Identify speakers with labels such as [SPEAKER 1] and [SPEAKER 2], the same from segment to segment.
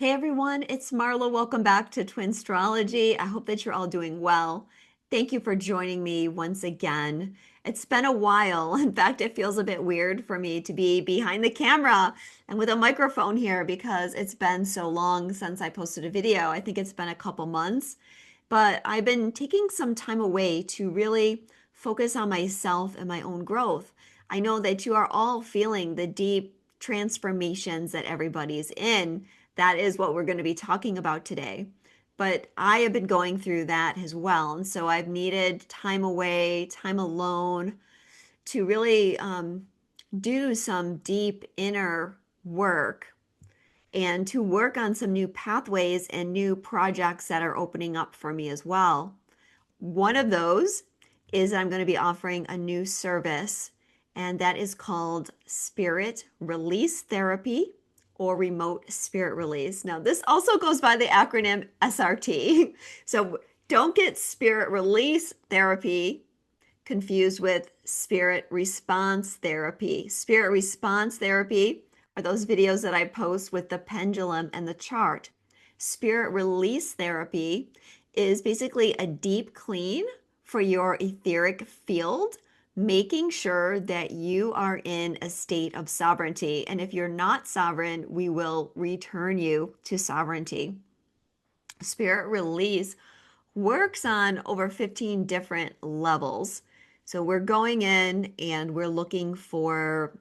[SPEAKER 1] Hey everyone, it's Marla. Welcome back to Twin Astrology. I hope that you're all doing well. Thank you for joining me once again. It's been a while. In fact, it feels a bit weird for me to be behind the camera and with a microphone here because it's been so long since I posted a video. I think it's been a couple months, but I've been taking some time away to really focus on myself and my own growth. I know that you are all feeling the deep transformations that everybody's in. That is what we're going to be talking about today. But I have been going through that as well. And so I've needed time away, time alone to really do some deep inner work and to work on some new pathways and new projects that are opening up for me as well. One of those is I'm going to be offering a new service, and that is called Spirit Release Therapy or Remote Spirit Release. Now, this also goes by the acronym SRT. So don't get Spirit Release Therapy confused with Spirit Response Therapy. Spirit Response Therapy are those videos that I post with the pendulum and the chart. Spirit Release Therapy is basically a deep clean for your etheric field, making sure that you are in a state of sovereignty. And if you're not sovereign, we will return you to sovereignty. Spirit Release works on over 15 different levels. So we're going in and we're looking for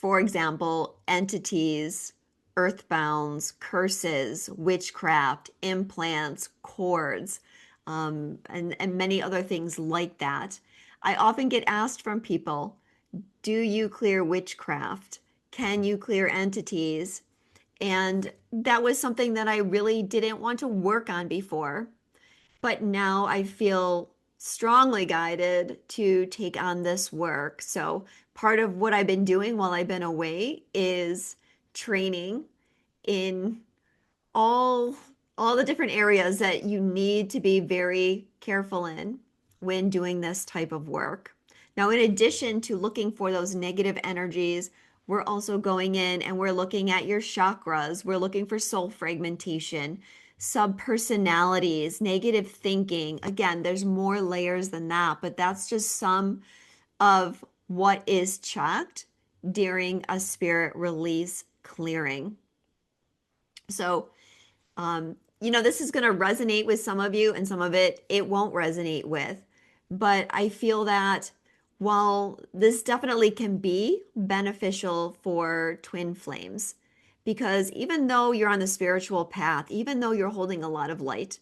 [SPEAKER 1] example, entities, earthbounds, curses, witchcraft, implants, cords, and many other things like that. I often get asked from people, do you clear witchcraft? Can you clear entities? And that was something that I really didn't want to work on before. But now I feel strongly guided to take on this work. So part of what I've been doing while I've been away is training in all all the different areas that you need to be very careful in when doing this type of work. Now, in addition to looking for those negative energies, we're also going in and we're looking at your chakras. We're looking for soul fragmentation, subpersonalities, negative thinking. Again, there's more layers than that, but that's just some of what is checked during a spirit release clearing. So, this is going to resonate with some of you and some of it won't resonate with. But I feel that while this definitely can be beneficial for twin flames, because even though you're on the spiritual path, even though you're holding a lot of light,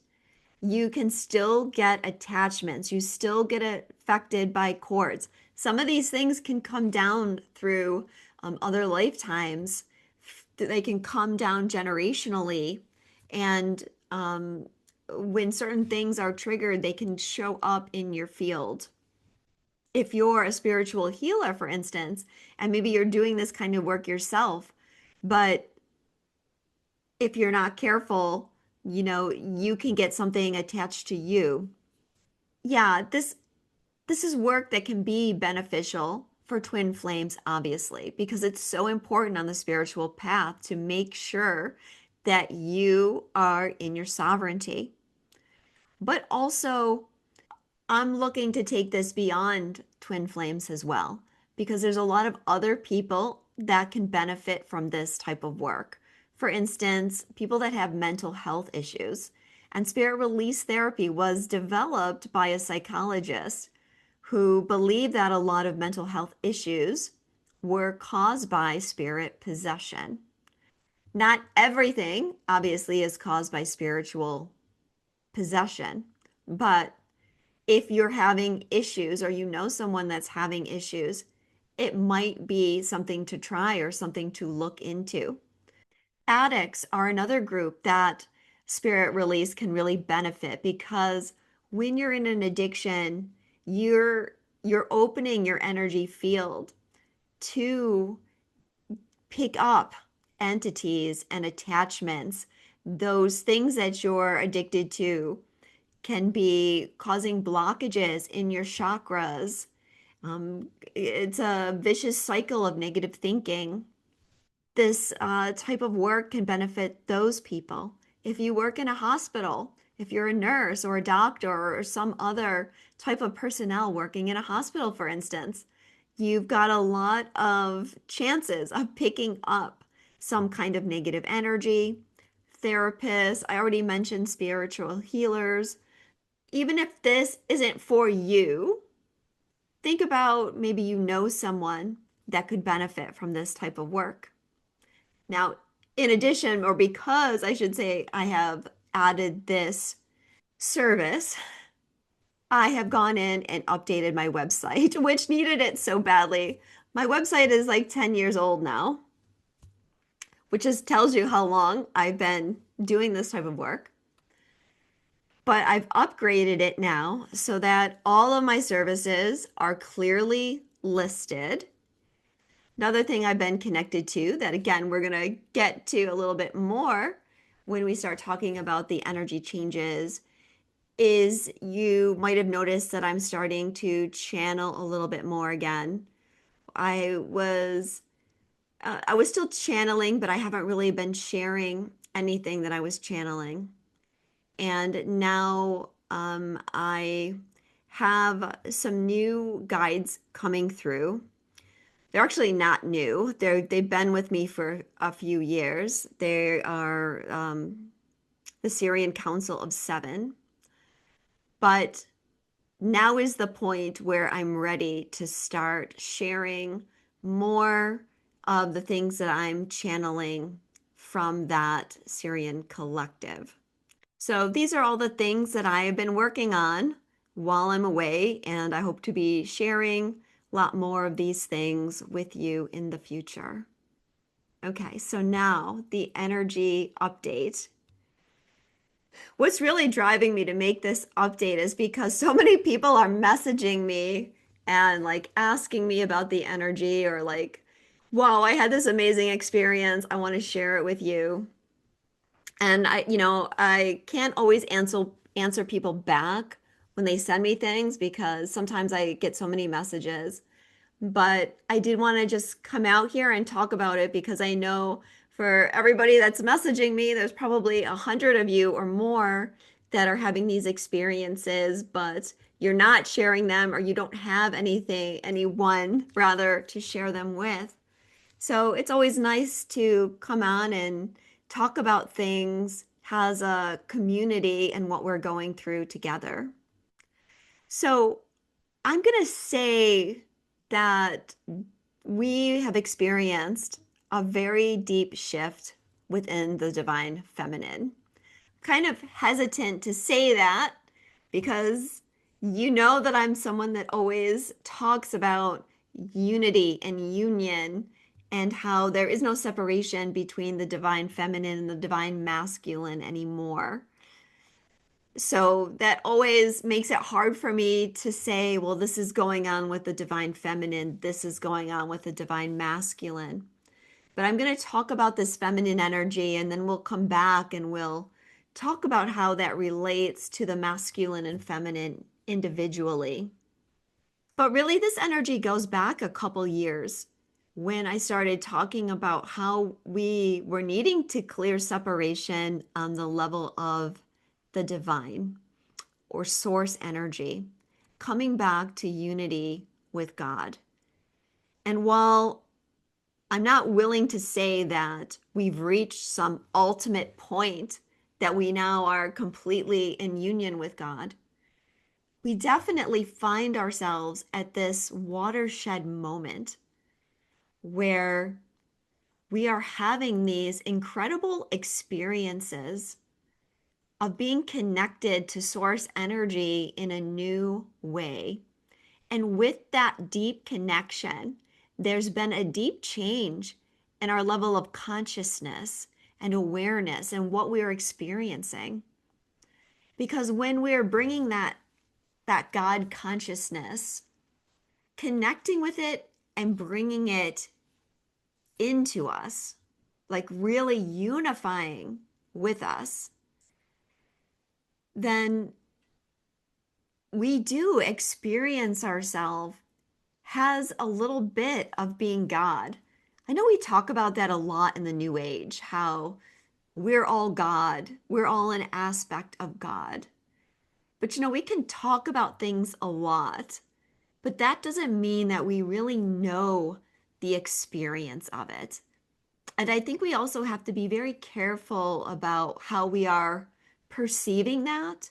[SPEAKER 1] you can still get attachments. You still get affected by cords. Some of these things can come down through other lifetimes. They can come down generationally. And when certain things are triggered, they can show up in your field. If you're a spiritual healer, for instance, and maybe you're doing this kind of work yourself, but if you're not careful, you can get something attached to you. Yeah, this is work that can be beneficial for twin flames, obviously, because it's so important on the spiritual path to make sure that you are in your sovereignty. But also, I'm looking to take this beyond twin flames as well, because there's a lot of other people that can benefit from this type of work. For instance, people that have mental health issues. And spirit release therapy was developed by a psychologist who believed that a lot of mental health issues were caused by spirit possession. Not everything, obviously, is caused by spiritual possession, but if you're having issues or you know someone that's having issues, it might be something to try or something to look into. Addicts are another group that spirit release can really benefit because when you're in an addiction, you're opening your energy field to pick up entities and attachments. Those things that you're addicted to can be causing blockages in your chakras. It's a vicious cycle of negative thinking. this type of work can benefit those people. If you work in a hospital, if you're a nurse or a doctor or some other type of personnel working in a hospital, for instance, you've got a lot of chances of picking up some kind of negative energy. Therapists, I already mentioned spiritual healers. Even if this isn't for you, think about maybe you know someone that could benefit from this type of work. Now, in addition, or because I should say, I have added this service, I have gone in and updated my website, which needed it so badly. My website is like 10 years old now, which just tells you how long I've been doing this type of work. But I've upgraded it now so that all of my services are clearly listed. Another thing I've been connected to that, again, we're going to get to a little bit more when we start talking about the energy changes, is you might have noticed that I'm starting to channel a little bit more again. I was still channeling, but I haven't really been sharing anything that I was channeling. And now I have some new guides coming through. They're actually not new. They've been with me for a few years. They are the Syrian Council of Seven. But now is the point where I'm ready to start sharing more of the things that I'm channeling from that Syrian collective. So these are all the things that I have been working on while I'm away, and I hope to be sharing a lot more of these things with you in the future. Okay, so now the energy update. What's really driving me to make this update is because so many people are messaging me and like asking me about the energy, or like, wow, I had this amazing experience. I want to share it with you. And I can't always answer people back when they send me things because sometimes I get so many messages. But I did want to just come out here and talk about it because I know for everybody that's messaging me, there's probably 100 of you or more that are having these experiences, but you're not sharing them, or you don't have anyone rather, to share them with. So it's always nice to come on and talk about things as a community and what we're going through together. So I'm going to say that we have experienced a very deep shift within the divine feminine. Kind of hesitant to say that because you know that I'm someone that always talks about unity and union, and how there is no separation between the divine feminine and the divine masculine anymore. So that always makes it hard for me to say, well, this is going on with the divine feminine, this is going on with the divine masculine. But I'm going to talk about this feminine energy, and then we'll come back and we'll talk about how that relates to the masculine and feminine individually. But really, this energy goes back a couple years when I started talking about how we were needing to clear separation on the level of the divine or source energy, coming back to unity with God. And while I'm not willing to say that we've reached some ultimate point that we now are completely in union with God, we definitely find ourselves at this watershed moment where we are having these incredible experiences of being connected to source energy in a new way. And with that deep connection, there's been a deep change in our level of consciousness and awareness and what we're experiencing. Because when we're bringing that God consciousness, connecting with it and bringing it into us, like really unifying with us, then we do experience ourselves has a little bit of being God. I know we talk about that a lot in the New Age, how we're all God, we're all an aspect of God. But we can talk about things a lot, but that doesn't mean that we really know the experience of it. And I think we also have to be very careful about how we are perceiving that.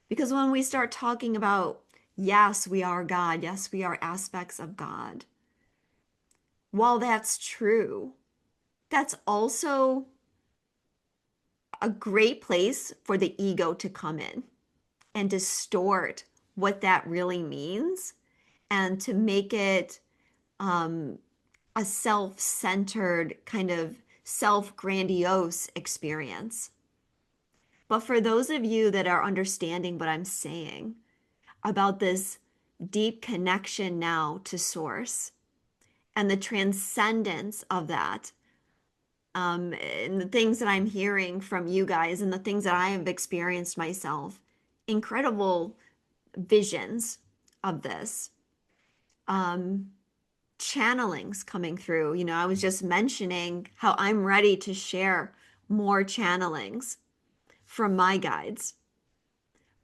[SPEAKER 1] Because when we start talking about, yes, we are God, yes, we are aspects of God, while that's true, that's also a great place for the ego to come in and distort what that really means and to make it um, a self-centered kind of self-grandiose experience. But for those of you that are understanding what I'm saying about this deep connection now to source and the transcendence of that, and the things that I'm hearing from you guys and the things that I have experienced myself, incredible visions of this. Um, Channelings coming through. I was just mentioning how I'm ready to share more channelings from my guides.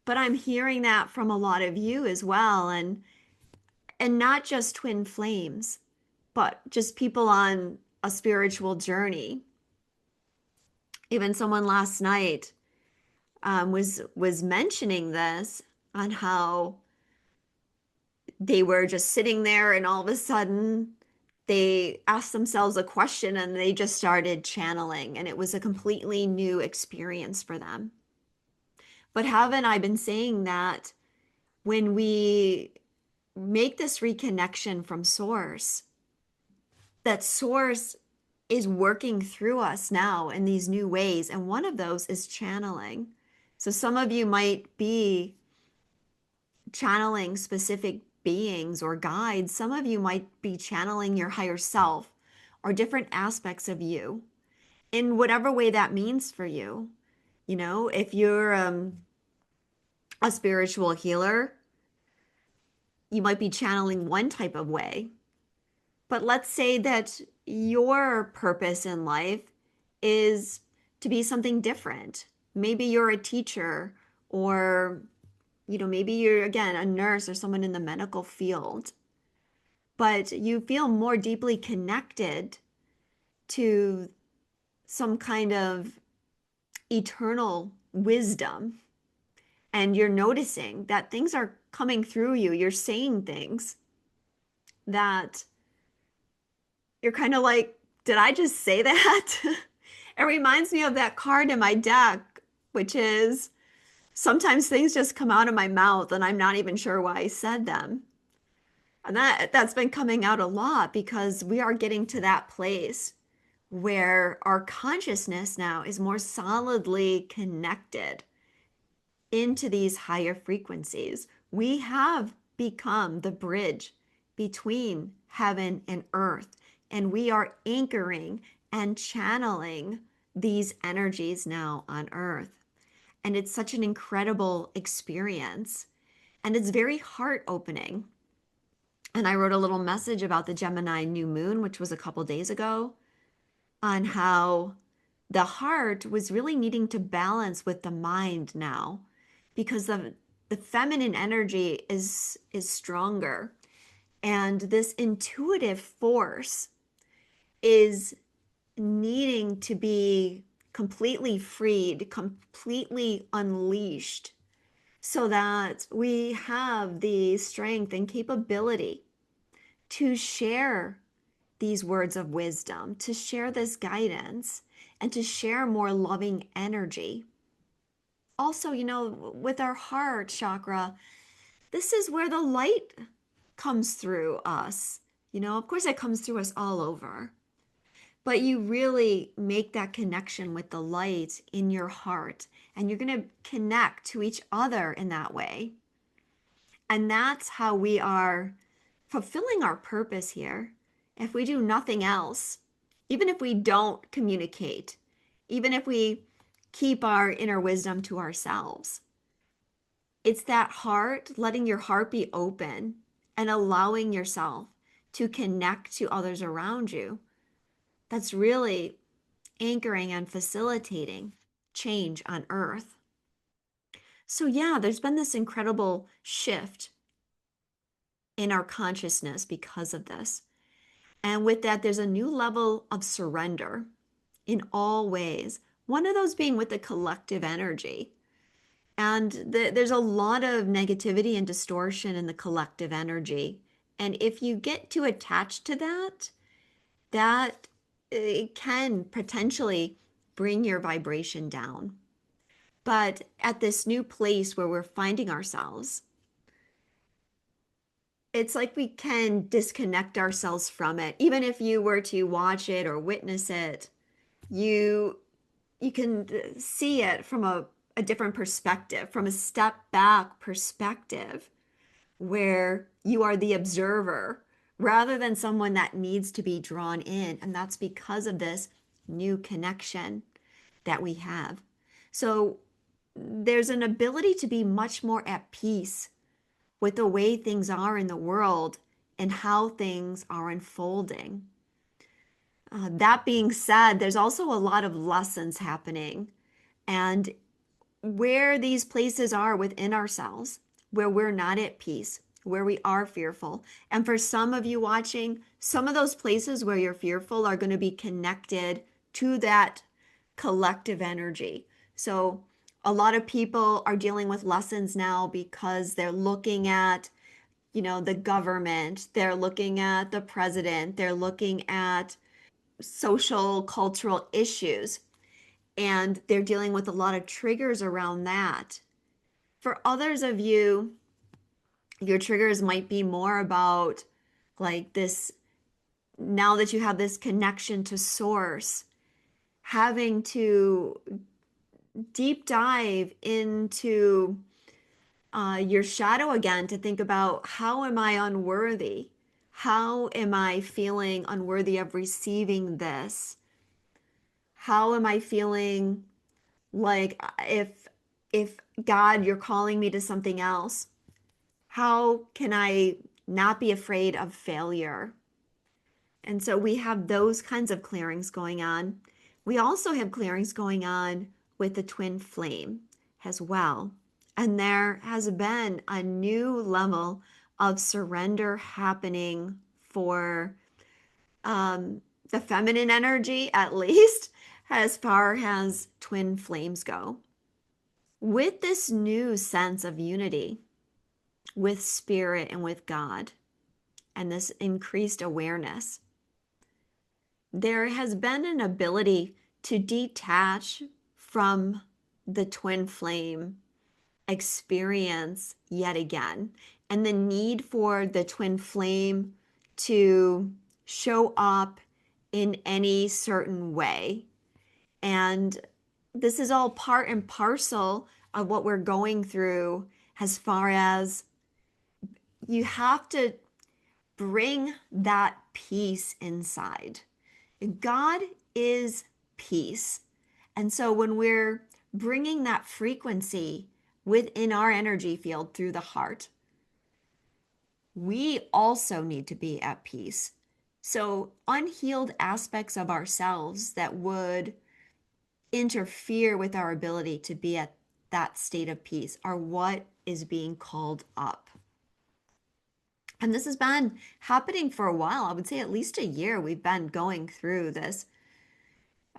[SPEAKER 1] But I'm hearing that from a lot of you as well, and not just twin flames, but just people on a spiritual journey. Even someone last night was mentioning this on how they were just sitting there and all of a sudden they asked themselves a question and they just started channeling, and it was a completely new experience for them. But haven't I been saying that when we make this reconnection from source, that source is working through us now in these new ways, and one of those is channeling. So some of you might be channeling specific beings or guides. Some of you might be channeling your higher self or different aspects of you in whatever way that means for you. If you're a spiritual healer, you might be channeling one type of way. But let's say that your purpose in life is to be something different. Maybe you're a teacher, or maybe you're, again, a nurse or someone in the medical field, but you feel more deeply connected to some kind of eternal wisdom. And you're noticing that things are coming through you. You're saying things that you're kind of like, did I just say that? It reminds me of that card in my deck, which is sometimes things just come out of my mouth and I'm not even sure why I said them. And that's been coming out a lot because we are getting to that place where our consciousness now is more solidly connected into these higher frequencies. We have become the bridge between heaven and earth, and we are anchoring and channeling these energies now on earth. And it's such an incredible experience, and it's very heart opening. And I wrote a little message about the Gemini new moon, which was a couple days ago, on how the heart was really needing to balance with the mind now, because the feminine energy is stronger, and this intuitive force is needing to be completely freed, completely unleashed, so that we have the strength and capability to share these words of wisdom, to share this guidance, and to share more loving energy. Also, with our heart chakra, this is where the light comes through us. Of course, it comes through us all over, but you really make that connection with the light in your heart, and you're going to connect to each other in that way. And that's how we are fulfilling our purpose here. If we do nothing else, even if we don't communicate, even if we keep our inner wisdom to ourselves, it's that heart, letting your heart be open and allowing yourself to connect to others around you that's really anchoring and facilitating change on Earth. So, yeah, there's been this incredible shift in our consciousness because of this. And with that, there's a new level of surrender in all ways. One of those being with the collective energy. And there's a lot of negativity and distortion in the collective energy. And if you get too attached to that, that it can potentially bring your vibration down. But at this new place where we're finding ourselves, it's like we can disconnect ourselves from it. Even if you were to watch it or witness it, you you can see it from a different perspective, from a step back perspective, where you are the observer rather than someone that needs to be drawn in. And that's because of this new connection that we have. So there's an ability to be much more at peace with the way things are in the world and how things are unfolding. That being said, there's also a lot of lessons happening. And where these places are within ourselves, where we're not at peace, where we are fearful. And for some of you watching, some of those places where you're fearful are going to be connected to that collective energy. So a lot of people are dealing with lessons now because they're looking at, the government, they're looking at the president, they're looking at social, cultural issues, and they're dealing with a lot of triggers around that. For others of you, your triggers might be more about like this, now that you have this connection to source, having to deep dive into your shadow again to think about, how am I unworthy? How am I feeling unworthy of receiving this? How am I feeling like, if God, you're calling me to something else, how can I not be afraid of failure? And so we have those kinds of clearings going on. We also have clearings going on with the twin flame as well. And there has been a new level of surrender happening for the feminine energy, at least as far as twin flames go. With this new sense of unity with spirit and with God, and this increased awareness, there has been an ability to detach from the twin flame experience yet again, and the need for the twin flame to show up in any certain way. And this is all part and parcel of what we're going through, as far as you have to bring that peace inside. God is peace. And so when we're bringing that frequency within our energy field through the heart, we also need to be at peace. So unhealed aspects of ourselves that would interfere with our ability to be at that state of peace are what is being called up. And this has been happening for a while. I would say at least a year we've been going through this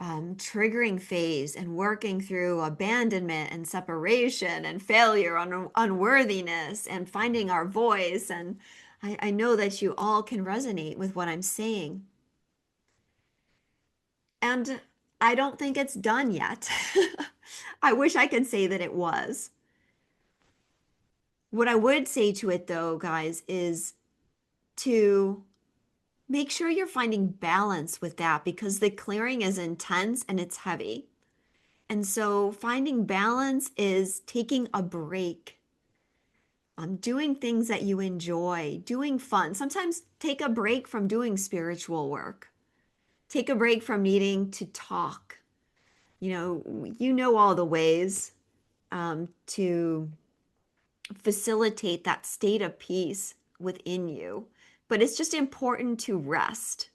[SPEAKER 1] triggering phase and working through abandonment and separation and failure, unworthiness, and finding our voice. And I know that you all can resonate with what I'm saying. And I don't think it's done yet. I wish I could say that it was. What I would say to it, though, guys, is to make sure you're finding balance with that, because the clearing is intense and it's heavy. And so finding balance is taking a break, doing things that you enjoy, doing fun. Sometimes take a break from doing spiritual work. Take a break from needing to talk. You know all the ways to facilitate that state of peace within you. But it's just important to rest.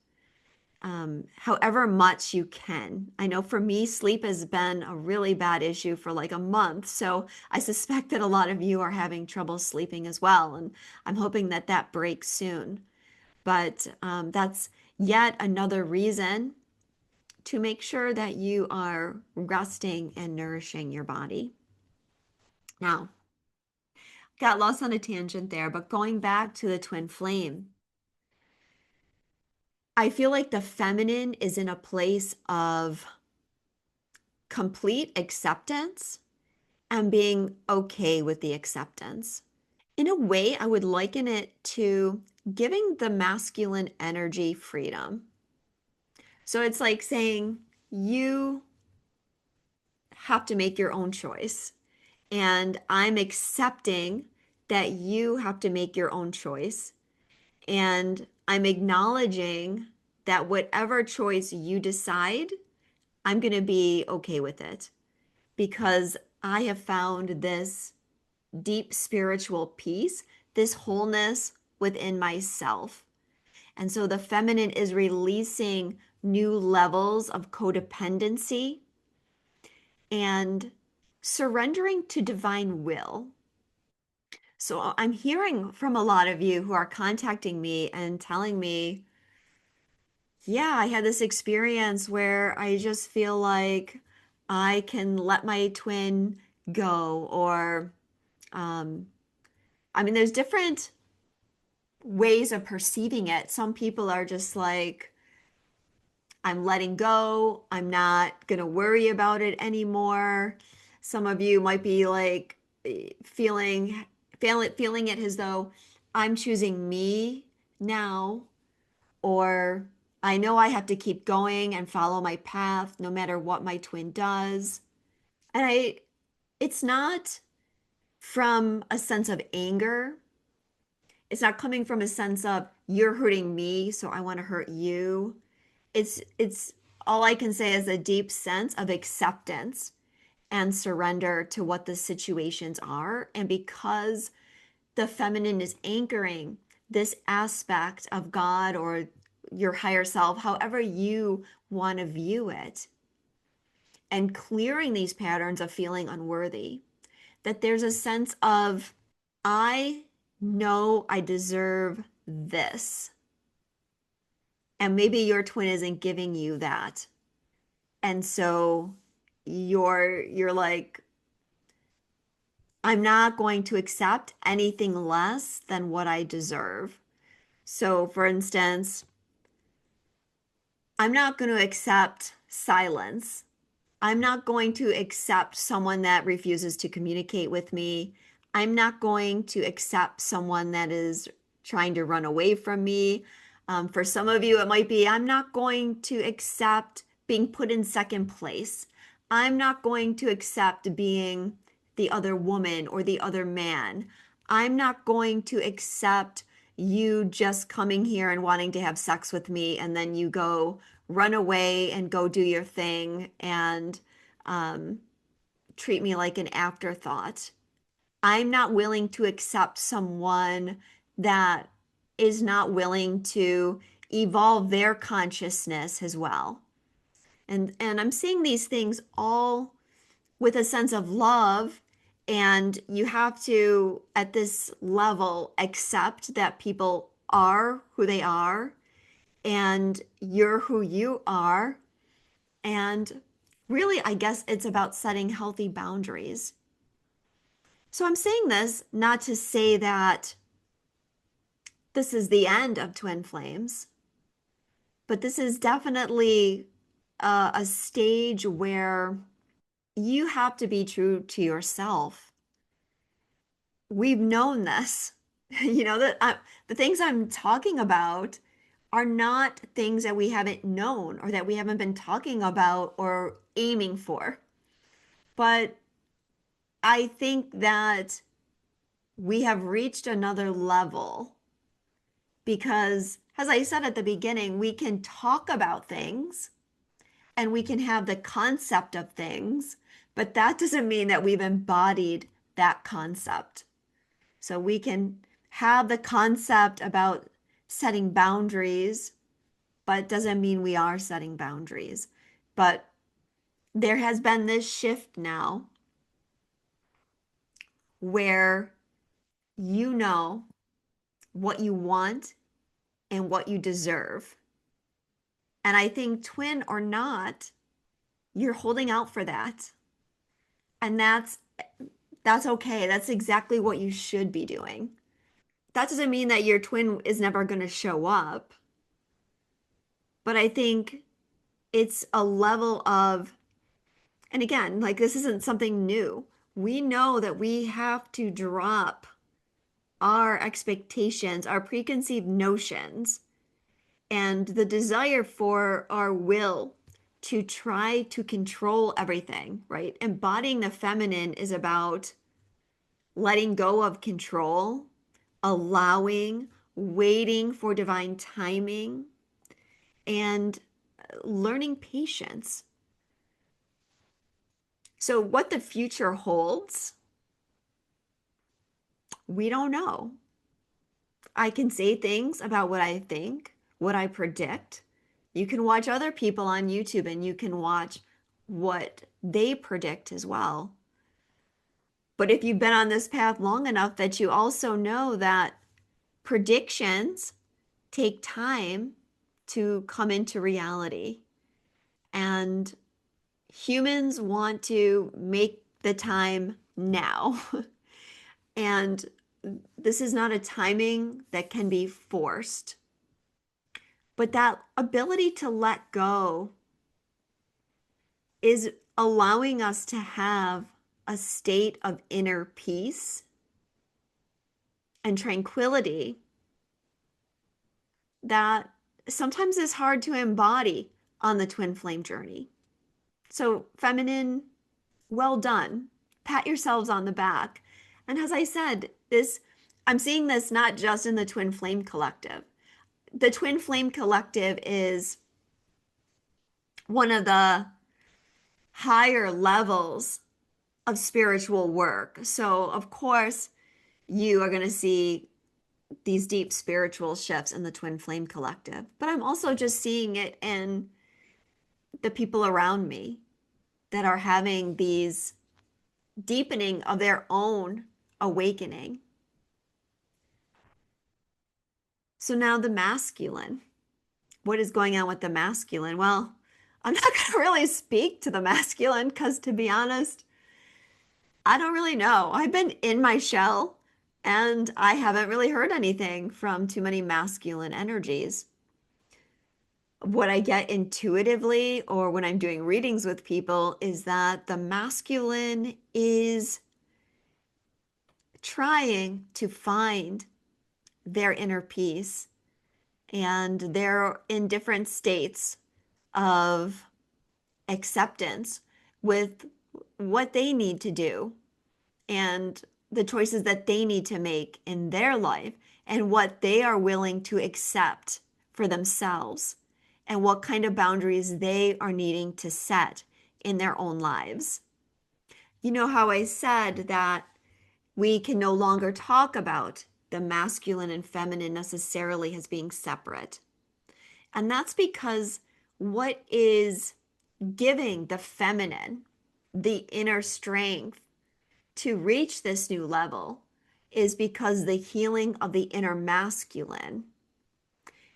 [SPEAKER 1] however much you can. I know for me, sleep has been a really bad issue for like a month. So I suspect that a lot of you are having trouble sleeping as well. And I'm hoping that that breaks soon. But that's yet another reason to make sure that you are resting and nourishing your body. Now, got lost on a tangent there, but going back to the twin flame, I feel like the feminine is in a place of complete acceptance and being okay with the acceptance. In a way, I would liken it to giving the masculine energy freedom. So it's like saying, you have to make your own choice. And I'm accepting that you have to make your own choice. And I'm acknowledging that whatever choice you decide, I'm going to be okay with it because I have found this deep spiritual peace, this wholeness within myself. And so the feminine is releasing new levels of codependency and surrendering to divine will. So I'm hearing from a lot of you who are contacting me and telling me, yeah, I had this experience where I just feel like I can let my twin go, or um, I mean, there's different ways of perceiving it. Some people are just like, I'm letting go. I'm not going to worry about it anymore. Some of you might be like feeling it as though I'm choosing me now, or I know I have to keep going and follow my path no matter what my twin does. And it's not from a sense of anger. It's not coming from a sense of you're hurting me, so I want to hurt you. It's all I can say is a deep sense of acceptance and surrender to what the situations are. And because the feminine is anchoring this aspect of God or your higher self, however you want to view it, and clearing these patterns of feeling unworthy, that there's a sense of, I know I deserve this. And maybe your twin isn't giving you that. And so you're like, I'm not going to accept anything less than what I deserve. So for instance, I'm not going to accept silence. I'm not going to accept someone that refuses to communicate with me. I'm not going to accept someone that is trying to run away from me. For some of you, it might be, I'm not going to accept being put in second place. I'm not going to accept being the other woman or the other man. I'm not going to accept you just coming here and wanting to have sex with me, and then you go run away and go do your thing and um, treat me like an afterthought. I'm not willing to accept someone that is not willing to evolve their consciousness as well. And I'm seeing these things all with a sense of love. And you have to, at this level, accept that people are who they are and you're who you are. And really, I guess it's about setting healthy boundaries. So I'm saying this not to say that this is the end of twin flames, but this is definitely a stage where you have to be true to yourself. We've known this. You know, that the things I'm talking about are not things that we haven't known or that we haven't been talking about or aiming for. But I think that we have reached another level because, as I said at the beginning, we can talk about things and we can have the concept of things, but that doesn't mean that we've embodied that concept. So we can have the concept about setting boundaries, but doesn't mean we are setting boundaries. But there has been this shift now where you know what you want and what you deserve. And I think, twin or not, you're holding out for that. And that's okay. That's exactly what you should be doing. That doesn't mean that your twin is never going to show up, but I think it's a level of, and again, like this isn't something new. We know that we have to drop our expectations, our preconceived notions, and the desire for our will to try to control everything, right? Embodying the feminine is about letting go of control, allowing, waiting for divine timing, and learning patience. So, what the future holds, we don't know. I can say things about what I think, what I predict. You can watch other people on YouTube and you can watch what they predict as well. But if you've been on this path long enough that you also know that predictions take time to come into reality. And humans want to make the time now. And this is not a timing that can be forced. But that ability to let go is allowing us to have a state of inner peace and tranquility that sometimes is hard to embody on the twin flame journey. So, feminine, well done. Pat yourselves on the back. And as I said, I'm seeing this not just in the Twin Flame Collective. The Twin Flame Collective is one of the higher levels of spiritual work. So, of course, you are going to see these deep spiritual shifts in the Twin Flame Collective. But I'm also just seeing it in the people around me that are having these deepening of their own awakening. So now the masculine. What is going on with the masculine? Well, I'm not going to really speak to the masculine because, to be honest, I don't really know. I've been in my shell and I haven't really heard anything from too many masculine energies. What I get intuitively or when I'm doing readings with people is that the masculine is trying to find their inner peace, and they're in different states of acceptance with what they need to do and the choices that they need to make in their life and what they are willing to accept for themselves and what kind of boundaries they are needing to set in their own lives. You know how I said that we can no longer talk about the masculine and feminine necessarily as being separate. And that's because what is giving the feminine the inner strength to reach this new level is because the healing of the inner masculine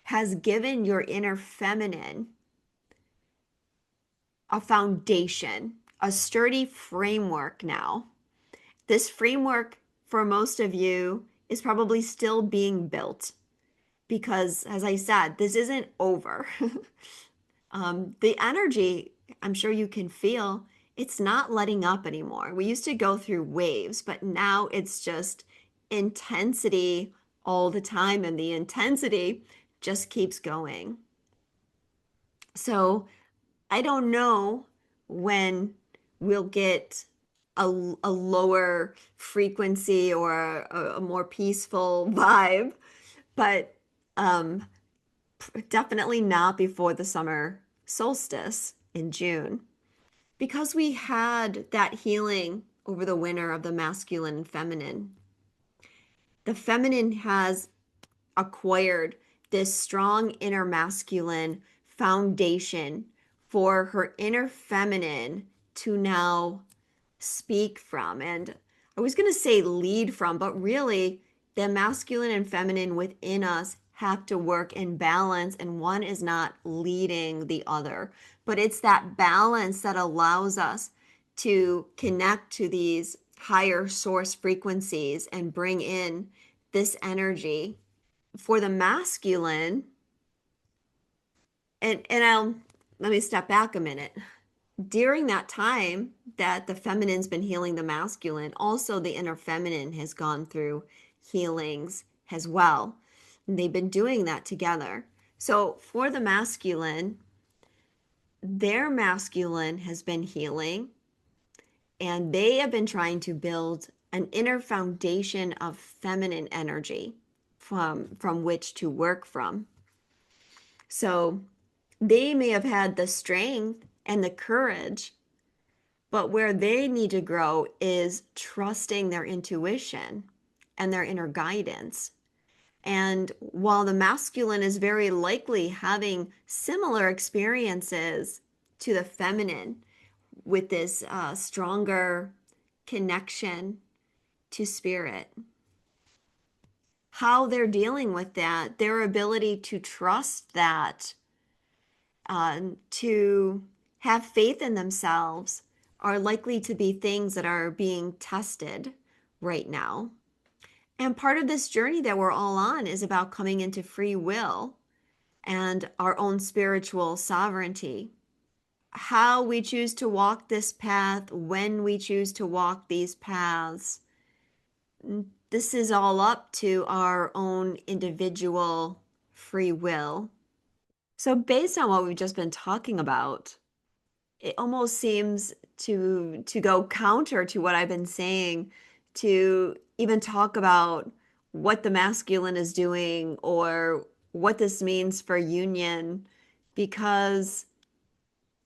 [SPEAKER 1] has given your inner feminine a foundation, a sturdy framework now. This framework for most of you is probably still being built because, as I said, this isn't over. The energy, I'm sure you can feel, it's not letting up anymore. We used to go through waves, but now it's just intensity all the time, and the intensity just keeps going. So I don't know when we'll get a lower frequency or a more peaceful vibe, but definitely not before the summer solstice in June. Because we had that healing over the winter of the masculine and feminine, the feminine has acquired this strong inner masculine foundation for her inner feminine to now speak from. And I was going to say lead from, but really the masculine and feminine within us have to work in balance, and one is not leading the other. But it's that balance that allows us to connect to these higher source frequencies and bring in this energy. For the masculine, and I'll let me step back a minute. During that time that the feminine's been healing the masculine, also the inner feminine has gone through healings as well. And they've been doing that together. So for the masculine, their masculine has been healing, and they have been trying to build an inner foundation of feminine energy from which to work from. So they may have had the strength and the courage, but where they need to grow is trusting their intuition and their inner guidance. And while the masculine is very likely having similar experiences to the feminine with this stronger connection to spirit, how they're dealing with that, their ability to trust that, to have faith in themselves, are likely to be things that are being tested right now. And part of this journey that we're all on is about coming into free will and our own spiritual sovereignty. How we choose to walk this path, when we choose to walk these paths, this is all up to our own individual free will. So, based on what we've just been talking about, it almost seems to go counter to what I've been saying, to even talk about what the masculine is doing or what this means for union, because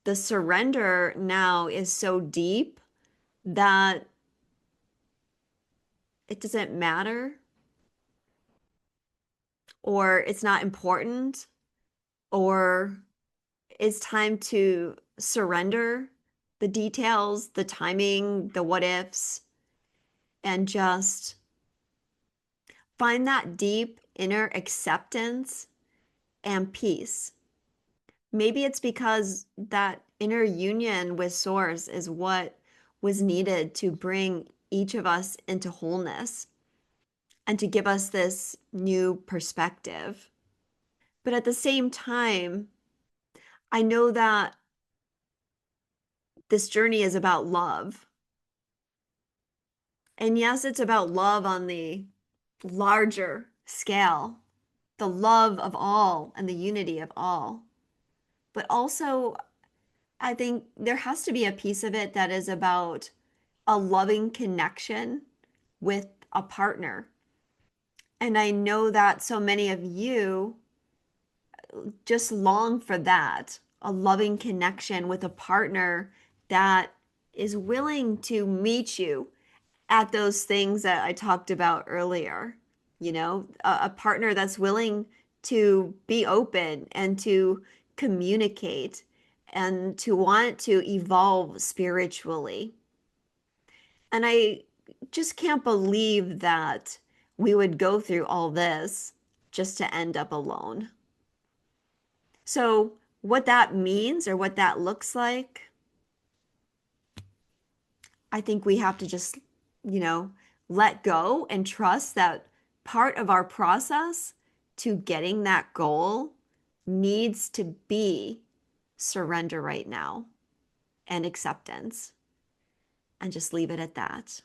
[SPEAKER 1] the surrender now is so deep that it doesn't matter, or it's not important, or it's time to surrender the details, the timing, the what ifs, and just find that deep inner acceptance and peace. Maybe it's because that inner union with Source is what was needed to bring each of us into wholeness and to give us this new perspective. But at the same time, I know that this journey is about love. And yes, it's about love on the larger scale, the love of all and the unity of all. But also, I think there has to be a piece of it that is about a loving connection with a partner. And I know that so many of you just long for that, a loving connection with a partner that is willing to meet you at those things that I talked about earlier. A partner that's willing to be open and to communicate and to want to evolve spiritually. And I just can't believe that we would go through all this just to end up alone. So, what that means or what that looks like, I think we have to just, let go and trust that part of our process to getting that goal needs to be surrender right now and acceptance, and just leave it at that.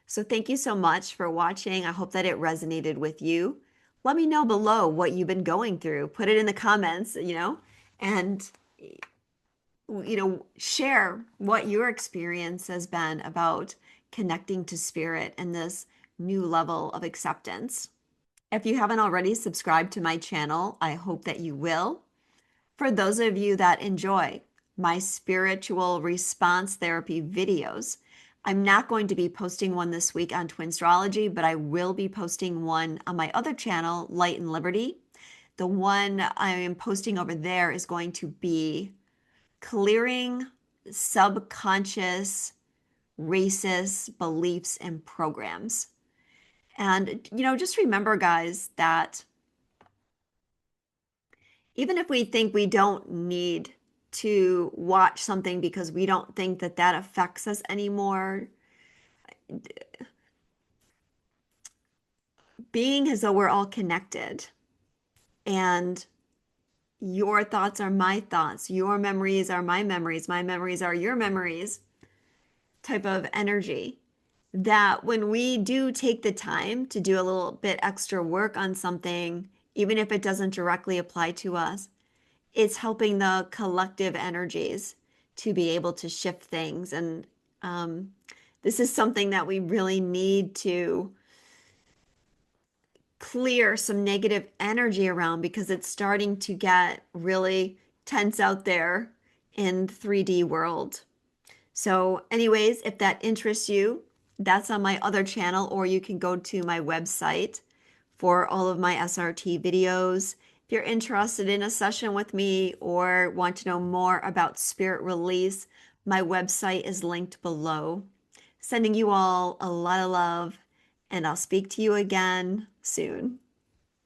[SPEAKER 1] So thank you so much for watching. I hope that it resonated with you. Let me know below what you've been going through. Put it in the comments, and share what your experience has been about connecting to spirit and this new level of acceptance. If you haven't already subscribed to my channel, I hope that you will. For those of you that enjoy my spiritual response therapy videos, I'm not going to be posting one this week on Twinstrology, but I will be posting one on my other channel, Light and Liberty. The one I am posting over there is going to be clearing subconscious racist beliefs and programs. And, just remember, guys, that even if we think we don't need to watch something because we don't think that that affects us anymore, being as though we're all connected and your thoughts are my thoughts, your memories are my memories are your memories type of energy. That when we do take the time to do a little bit extra work on something, even if it doesn't directly apply to us, it's helping the collective energies to be able to shift things. And this is something that we really need to clear some negative energy around because it's starting to get really tense out there in the 3D world. So anyways, if that interests you, that's on my other channel, or you can go to my website for all of my SRT videos. If you're interested in a session with me or want to know more about spirit release, my website is linked below. Sending you all a lot of love, and I'll speak to you again soon.